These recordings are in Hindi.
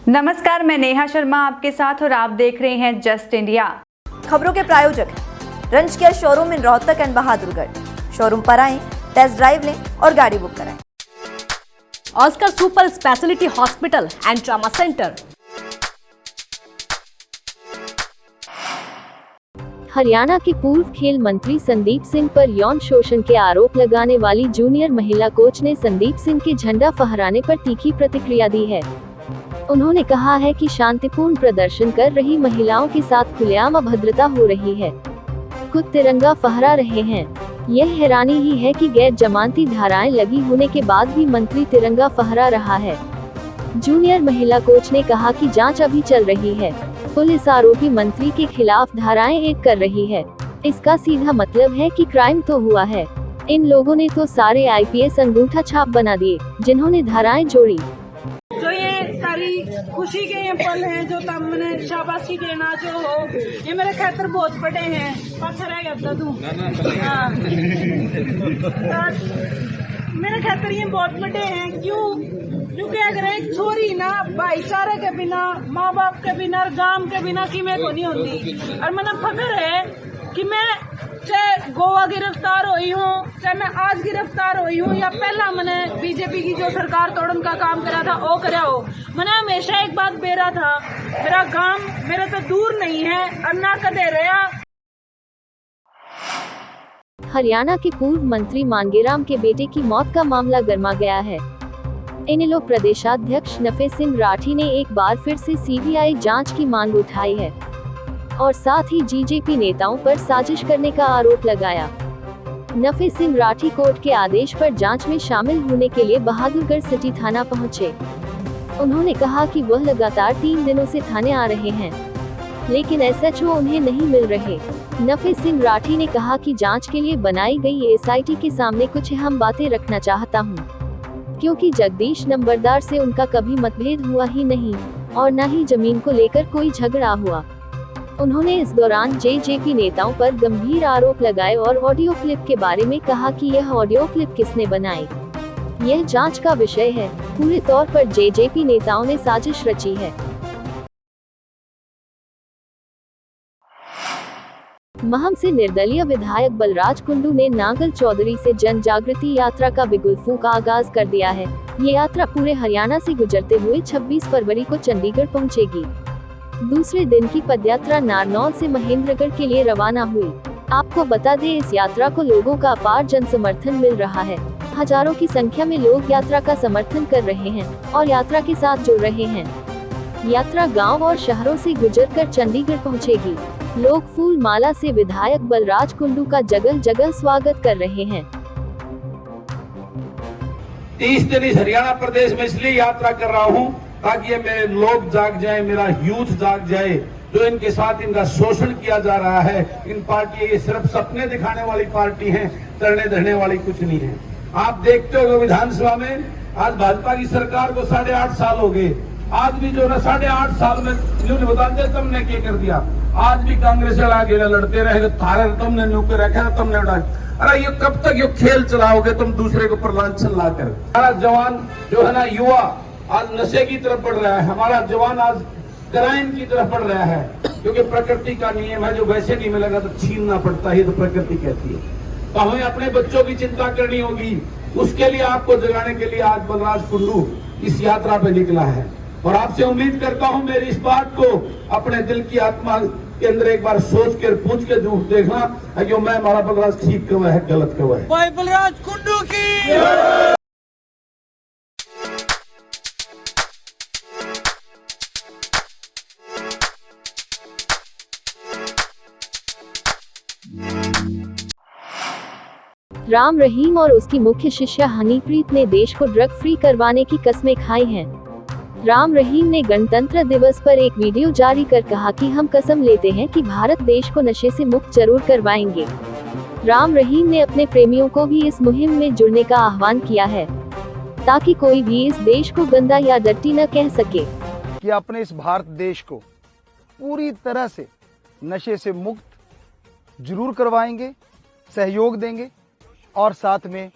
नमस्कार, मैं नेहा शर्मा आपके साथ और आप देख रहे हैं जस्ट इंडिया। खबरों के प्रायोजक हैं रंज care showroom in Rohtak and Bahadurgarh. Showroom पर आएं, टेस्ट ड्राइव लें और गाड़ी बुक कराएं। Oscar super speciality hospital and trauma centre. Haryana के पूर्व खेल मंत्री संदीप सिंह पर यौन शोषण के आरोप लगाने वाली जूनियर महिला कोच ने संदीप सिंह के झंडा फहराने पर तीखी प्रतिक्रिया दी है। उन्होंने कहा है कि शांतिपूर्ण प्रदर्शन कर रही महिलाओं के साथ खुलेआम अभद्रता हो रही है। खुद तिरंगा फहरा रहे हैं। यह हैरानी ही है कि गैर जमानती धाराएं लगी होने के बाद भी मंत्री तिरंगा फहरा रहा है। जूनियर महिला कोच ने कहा कि जांच अभी चल रही है। पुलिस आरोपी मंत्री के खिलाफ धाराएं ऐड कर रही है। इसका सीधा मतलब है कि क्राइम तो हुआ है। इन लोगों ने तो सारे आईपीएस अंगूठा छाप बना दिए जिन्होंने धाराएं जोड़ी। जो ये सारी खुशी के ये पल हैं, जो तब मैंने शाबाशी देना जो हो, ये मेरे खातर बहुत बड़े हैं। पाछा रह गया तू मेरे खातर ये बहुत बड़े हैं। क्योंकि अगर एक छोरी ना भाईचारे के बिना, माँ बाप के बिना, गांव के बिना की मैं को नहीं होती। और मैंने फख्र है कि मैं चाहे गोवा गिरफ्तार हुई हूँ, चाहे मैं आज गिरफ्तार हुई हूँ, या पहला मैंने बीजेपी की जो सरकार तोड़न का काम करा था वो करा हो। मैंने हमेशा एक बात बेरा था, मेरा गांव मेरे तो दूर नहीं है और ना कदे रहा। हरियाणा के पूर्व मंत्री मांगेराम के बेटे की मौत का मामला गर्मा गया है। इनेलो प्रदेशाध्यक्ष नफे सिंह राठी ने एक बार फिर से सीबीआई जांच की मांग उठाई है और साथ ही बीजेपी नेताओं पर साजिश करने का आरोप लगाया। नफे सिंह राठी कोर्ट के आदेश पर जांच में शामिल होने के लिए बहादुरगढ़ सिटी थाना पहुंचे। उन्होंने कहा कि वह लगातार 3 दिनों से थाने आ रहे हैं, लेकिन एसएचओ उन्हें नहीं मिल रहे। नफे सिंह राठी ने कहा कि जांच के लिए बनाई गई एसआईटी के सामने कुछ अहम बातें रखना चाहता हूं, क्योंकि जगदीश नंबरदार से उनका कभी मतभेद हुआ ही नहीं और न ही जमीन को लेकर कोई झगड़ा हुआ। उन्होंने इस दौरान जेजेपी नेताओं पर गंभीर आरोप लगाए और ऑडियो क्लिप के बारे में कहा कि यह ऑडियो क्लिप किसने बनाई, यह जांच का विषय है। पूरे तौर पर जेजेपी नेताओं ने साजिश रची है। महम से निर्दलीय विधायक बलराज कुंडू ने नांगल चौधरी से जन जागृति यात्रा का बिगुल का आगाज कर दिया है। ये यात्रा पूरे हरियाणा से गुजरते हुए 26 फरवरी को चंडीगढ़ पहुंचेगी। दूसरे दिन की पदयात्रा नारनौल से महेंद्रगढ़ के लिए रवाना हुई। आपको बता दें, इस यात्रा को लोगों का अपार जन समर्थन मिल रहा है। हजारों की संख्या में लोग यात्रा का समर्थन कर रहे हैं और यात्रा के साथ जुड़ रहे हैं। यात्रा गांव और शहरों से गुजरकर चंडीगढ़ पहुंचेगी। लोग फूल माला से विधायक बलराज कुंडू का जगह जगह स्वागत कर रहे हैं। 30 दिन इस हरियाणा प्रदेश में इसलिए यात्रा कर रहा हूं ताकि ये मेरे लोग जाग जाए, मेरा यूथ जाग जाए। जो इनके साथ इनका शोषण किया जा रहा है, इन पार्टी ये सिर्फ सपने दिखाने वाली पार्टी है, करने धरने वाली कुछ नहीं है। आप देखते हो विधानसभा में आज भाजपा की सरकार को 8.5 साल हो गए। आज भी जो ना 8.5 साल में बता दे तुमने क्या कर दिया। आज भी कांग्रेस आगे लड़ते रहे, थारे तुमने न्यूके रखे, तुमने उठाए। अरे ये कब तक ये खेल चलाओगे तुम दूसरे को प्रलांछन लाकर। हमारा जवान जो है ना, युवा आज नशे की तरफ बढ़ रहा है। हमारा जवान आज क्राइम की तरफ बढ़ रहा है, क्योंकि प्रकृति का नियम है, जो वैसे नहीं मिलेगा तो छीनना पड़ता है, तो प्रकृति कहती है। तो हमें अपने बच्चों की चिंता करनी होगी। उसके लिए आपको जगाने के लिए आज बलराज कुंडू इस यात्रा पे निकला है और आपसे उम्मीद करता हूं मेरी इस बात को अपने दिल की आत्मा के अंदर एक बार सोच कर पूछ के जरूर देखना है कि मैं हमारा बलराज ठीक क्यों है, गलत क्यों है। भाई बलराज कुंडू की राम रहीम और उसकी मुख्य शिष्या हनीप्रीत ने देश को ड्रग फ्री करवाने की कस्में खाई हैं। राम रहीम ने गणतंत्र दिवस पर एक वीडियो जारी कर कहा कि हम कसम लेते हैं कि भारत देश को नशे से मुक्त जरूर करवाएंगे। राम रहीम ने अपने प्रेमियों को भी इस मुहिम में जुड़ने का आह्वान किया है, ताकि कोई भी इस देश को गंदा या डर्टी न कह सके। कि अपने इस भारत देश को पूरी तरह से नशे से मुक्त जरूर करवाएंगे, सहयोग देंगे और साथ में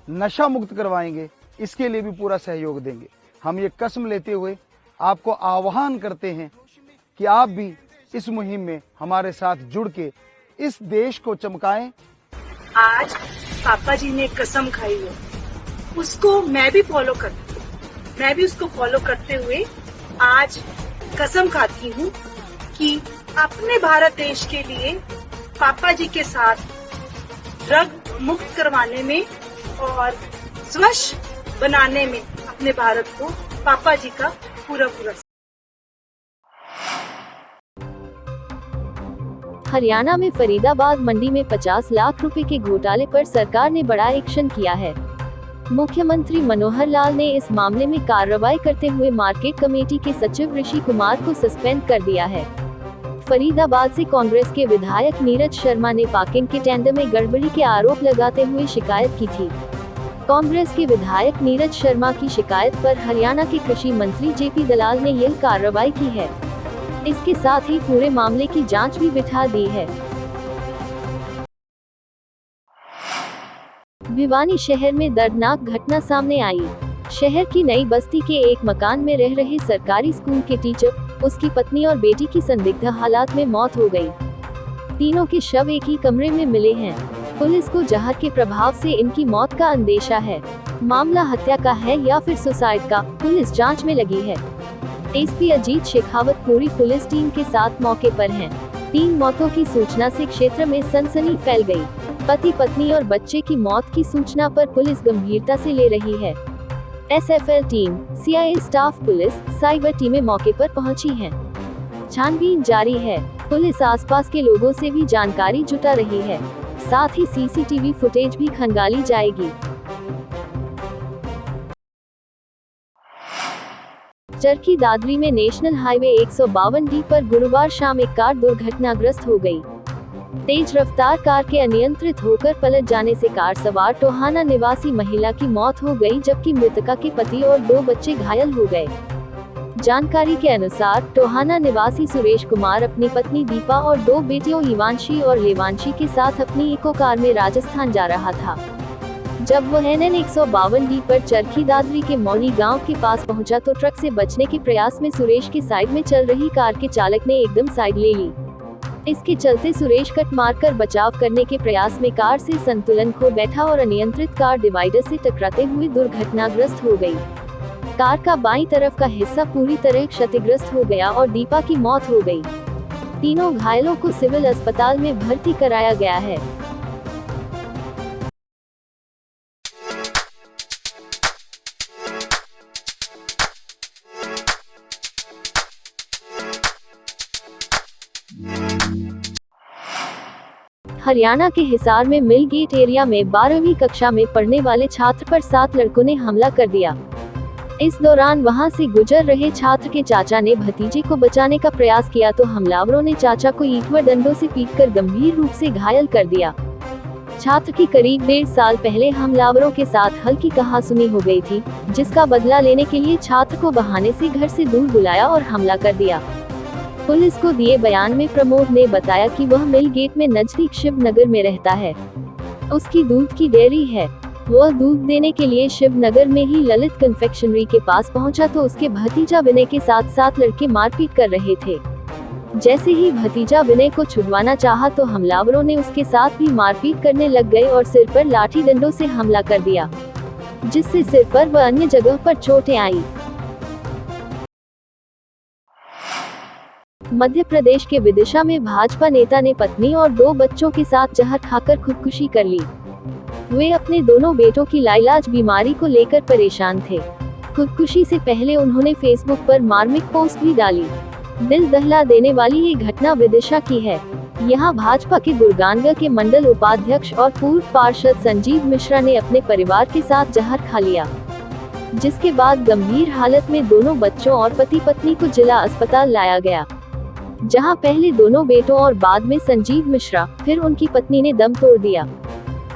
नशा मुक्त करवाएंगे, इसके लिए भी पूरा सहयोग देंगे। हम ये कसम लेते हुए आपको आह्वान करते हैं कि आप भी इस मुहिम में हमारे साथ जुड़ के इस देश को चमकाएं। आज पापा जी ने कसम खाई है, उसको मैं भी फॉलो करती हूँ। मैं भी उसको फॉलो करते हुए आज कसम खाती हूँ कि अपने भारत देश के लिए पापा जी के साथ ड्रग मुक्त करवाने में और स्वच्छ बनाने में अपने भारत को पापा जी का पूरा हरियाणा में फरीदाबाद मंडी में 50 लाख रुपए के घोटाले पर सरकार ने बड़ा एक्शन किया है। मुख्यमंत्री मनोहर लाल ने इस मामले में कार्रवाई करते हुए मार्केट कमेटी के सचिव ऋषि कुमार को सस्पेंड कर दिया है। फरीदाबाद से कांग्रेस के विधायक नीरज शर्मा ने पार्किंग के टेंडर में गड़बड़ी के आरोप लगाते हुए शिकायत की थी। कांग्रेस के विधायक नीरज शर्मा की शिकायत पर हरियाणा के कृषि मंत्री जेपी दलाल ने यह कार्रवाई की है। इसके साथ ही पूरे मामले की जांच भी बिठा दी है। भिवानी शहर में दर्दनाक घटना सामने आई। शहर की नई बस्ती के एक मकान में रह रहे सरकारी स्कूल के टीचर, उसकी पत्नी और बेटी की संदिग्ध हालात में मौत हो गई। तीनों के शव एक ही कमरे में मिले हैं। पुलिस को जहर के प्रभाव से इनकी मौत का अंदेशा है। मामला हत्या का है या फिर सुसाइड का, पुलिस जांच में लगी है। एसपी अजीत शेखावत पूरी पुलिस टीम के साथ मौके पर हैं। 3 मौतों की सूचना से क्षेत्र में सनसनी फैल गई। पति पत्नी और बच्चे की मौत की सूचना पर पुलिस गंभीरता से ले रही है। SFL team, CIA staff, police, cyber टीमें मौके पर पहुंची हैं। छानबीन जारी है। पुलिस आसपास के लोगों से भी जानकारी जुटा रही है। साथ ही सीसीटीवी फुटेज भी खंगाली जाएगी। चरखी दादरी में नेशनल हाईवे 152D पर गुरुवार शाम एक कार दुर्घटनाग्रस्त हो गई। तेज रफ्तार कार के अनियंत्रित होकर पलट जाने से कार सवार टोहाना निवासी महिला की मौत हो गई, जबकि मृतका के पति और 2 बच्चे घायल हो गए। जानकारी के अनुसार टोहाना निवासी सुरेश कुमार अपनी पत्नी दीपा और 2 बेटियों हिवांशी और लेवांशी के साथ अपनी इको कार में राजस्थान जा रहा था। जब वह NN 152D पर चरखी दादरी के मौली गांव के पास पहुंचा तो ट्रक से बचने के प्रयास में सुरेश के साइड में चल रही कार के चालक ने एकदम साइड ले ली। इसके चलते सुरेश कट मारकर बचाव करने के प्रयास में कार से संतुलन खो बैठा और अनियंत्रित कार डिवाइडर से टकराते हुए दुर्घटनाग्रस्त हो गई। कार का बाईं तरफ का हिस्सा पूरी तरह क्षतिग्रस्त हो गया और दीपा की मौत हो गई। तीनों घायलों को सिविल अस्पताल में भर्ती कराया गया है। हरियाणा के हिसार में मिल गेट एरिया में 12वीं कक्षा में पढ़ने वाले छात्र पर 7 लड़कों ने हमला कर दिया। इस दौरान वहां से गुजर रहे छात्र के चाचा ने भतीजे को बचाने का प्रयास किया तो हमलावरों ने चाचा को ईंट व डंडों से पीटकर गंभीर रूप से घायल कर दिया। छात्र की करीब 1.5 साल पहले हमलावरों के साथ हल्की कहासुनी हो गई थी, जिसका बदला लेने के लिए छात्र को बहाने से घर से दूर बुलाया और हमला कर दिया। पुलिस को दिए बयान में प्रमोद ने बताया कि वह मिल गेट में नजदीक शिवनगर में रहता है। उसकी दूध की डेयरी है। वह दूध देने के लिए शिवनगर में ही ललित कन्फेक्शनरी के पास पहुंचा तो उसके भतीजा विनय के साथ 7 लड़के मारपीट कर रहे थे। जैसे ही भतीजा विनय को छुड़वाना चाहा तो हमलावरों ने उसके साथ भी मारपीट करने लग गए और सिर पर लाठी डंडों से हमला कर दिया, जिससे सिर पर व अन्य जगह पर चोटें आई। मध्य प्रदेश के विदिशा में भाजपा नेता ने पत्नी और 2 बच्चों के साथ जहर खाकर खुदकुशी कर ली। वे अपने दोनों बेटों की लाइलाज बीमारी को लेकर परेशान थे। खुदकुशी से पहले उन्होंने फेसबुक पर मार्मिक पोस्ट भी डाली। दिल दहला देने वाली ये घटना विदिशा की है। यहाँ भाजपा के दुर्गानगढ़ के मंडल उपाध्यक्ष और पूर्व पार्षद संजीव मिश्रा ने अपने परिवार के साथ जहर खा लिया, जिसके बाद गंभीर हालत में दोनों बच्चों और पति पत्नी को जिला अस्पताल लाया गया, जहां पहले दोनों बेटों और बाद में संजीव मिश्रा, फिर उनकी पत्नी ने दम तोड़ दिया।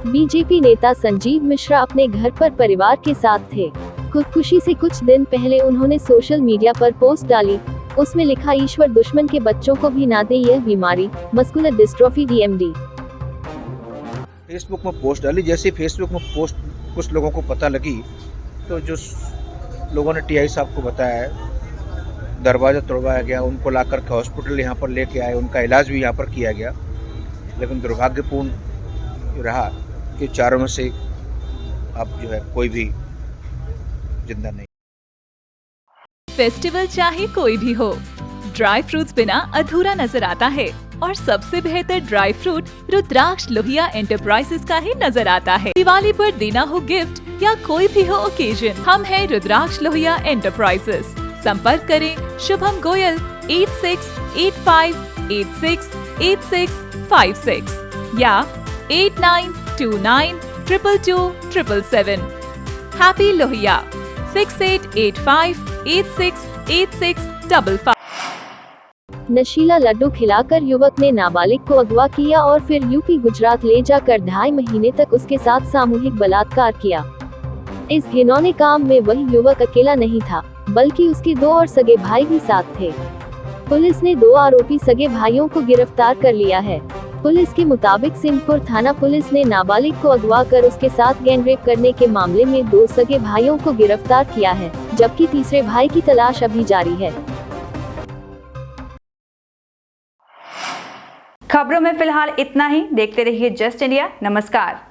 बीजेपी नेता संजीव मिश्रा अपने घर पर परिवार के साथ थे। खुदकुशी से कुछ दिन पहले उन्होंने सोशल मीडिया पर पोस्ट डाली। उसमें लिखा, ईश्वर दुश्मन के बच्चों को भी ना दे यह बीमारी, मस्कुलर डिस्ट्रोफी DMD। फेसबुक में पोस्ट डाली। जैसे फेसबुक में पोस्ट कुछ लोगों को पता लगी तो जो लोगों ने TI साहब को बताया है दरवाज़ा तोड़वाया गया, उनको ला करके हॉस्पिटल यहाँ पर लेके आए, उनका इलाज भी यहाँ पर किया गया। लेकिन दुर्भाग्यपूर्ण रहा कि चारों में से अब जो है कोई भी जिंदा नहीं। फेस्टिवल चाहे कोई भी हो, ड्राई फ्रूट्स बिना अधूरा नजर आता है और सबसे बेहतर ड्राई फ्रूट रुद्राक्ष लोहिया एंटरप्राइजेस का ही नजर आता है। दिवाली पर देना हो गिफ्ट या कोई भी हो ओकेजन, हम हैं रुद्राक्ष लोहिया एंटरप्राइजेस। संपर्क करें शुभम गोयल 8685868656 या 8929222277। हैप्पी लोहिया 6885868655। नशीला लड्डू खिलाकर युवक ने नाबालिग को अगवा किया और फिर यूपी गुजरात ले जाकर 2.5 महीने तक उसके साथ सामूहिक बलात्कार किया। इस घिनौने काम में वही युवक अकेला नहीं था, बल्कि उसके 2 और सगे भाई भी साथ थे। पुलिस ने 2 आरोपी सगे भाइयों को गिरफ्तार कर लिया है। पुलिस के मुताबिक सिंहपुर थाना पुलिस ने नाबालिग को अगवा कर उसके साथ गैंगरेप करने के मामले में 2 सगे भाइयों को गिरफ्तार किया है, जबकि तीसरे भाई की तलाश अभी जारी है। खबरों में फिलहाल इतना ही। देखते रहिए जस्ट इंडिया। नमस्कार।